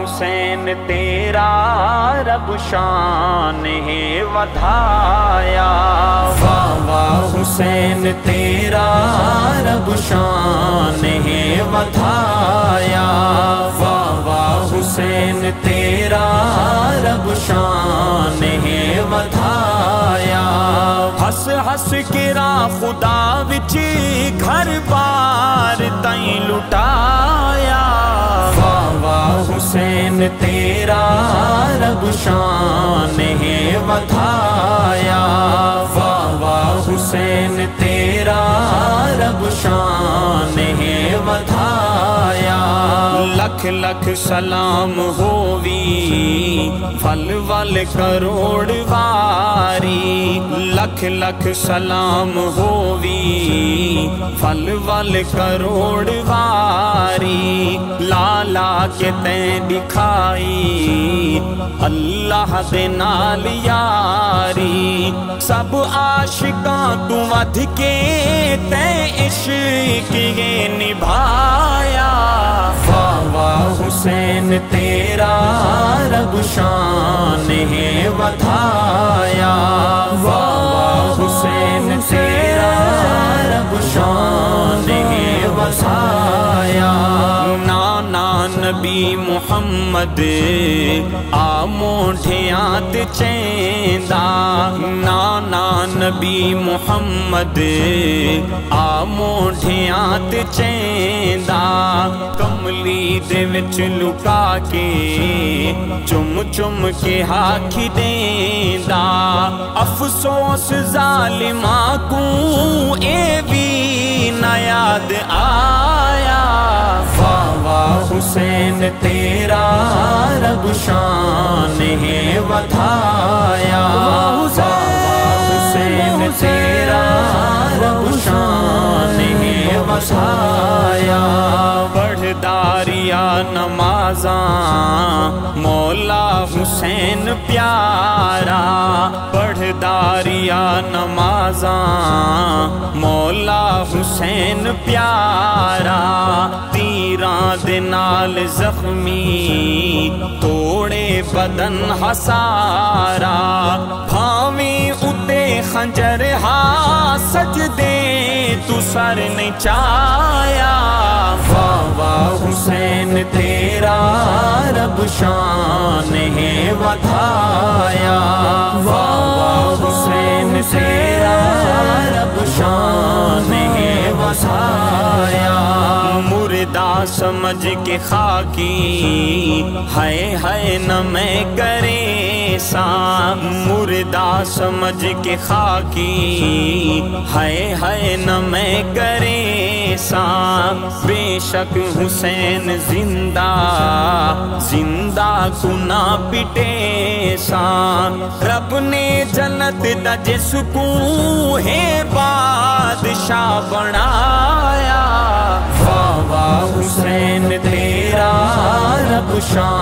حسین تیرا رب شان ہے ودھایا، واہ واہ حسین تیرا رب شان ہے ودھایا، واہ واہ حسین تیرا رب شان ہے ودھایا۔ ہس ہس کے را خدا وچ گھر بار تائیں لٹایا، واہ واہ حسین تیرا رب شان ہے ودھایا، واہ واہ حسین تیرا رب شان ہے ودھایا۔ لکھ لکھ سلام ہووی ول ول کروڑ واری، لکھ لکھ سلام ہووی ول ول کروڑ واری، لالا کے تیں دکھائی اللہ دے نال یاری، سب عاشقاں تو ودھ کے تیں عشق یہ نبھایا، واہ واہ حسین تیرا رب شان ہے ودھایا، واہ واہ حسین تیرا رب شان ہے ودھایا۔ نانا نبی محمد آ موڈھیاں تے چیندا، نانا نبی محمد آ موڈھیاں تے چیندا، کملی دے وچ لکا کے چم چم کے ہاتھ دیندا، افسوس ظالماں کو اے بھی نہ یاد آیا، واہ واہ حسین تیرا رب شان ہے ودھایا، واہ واہ حسین تیرا رب شان ہے ودھایا۔ پڑھ داریا نمازاں مولا حسین پیارا، پڑھ داریا نمازاں مولا حسین پیارا، تیراں دے نال زخمی توڑے بدن ہسارا، بھاویں اتے خنجر ہا سجدے تو سر نہیں چایا، واہ واہ حسین تیرا رب شان ہے ودھایا، واہ واہ حسین تیرا رب شان ہے ودھایا۔ مردہ سمجھ کے خاکی ہائے ہائے نہ میں کرے ساں، مردہ سمجھ کے خاکی ہائے ہائے نہ میں کرے ساں، بے شک حسین زندہ زندہ کو نہ پٹے ساں، رب نے جنت دا جس کو ہے بادشاہ بنایا، واہ واہ حسین تیرا رب شان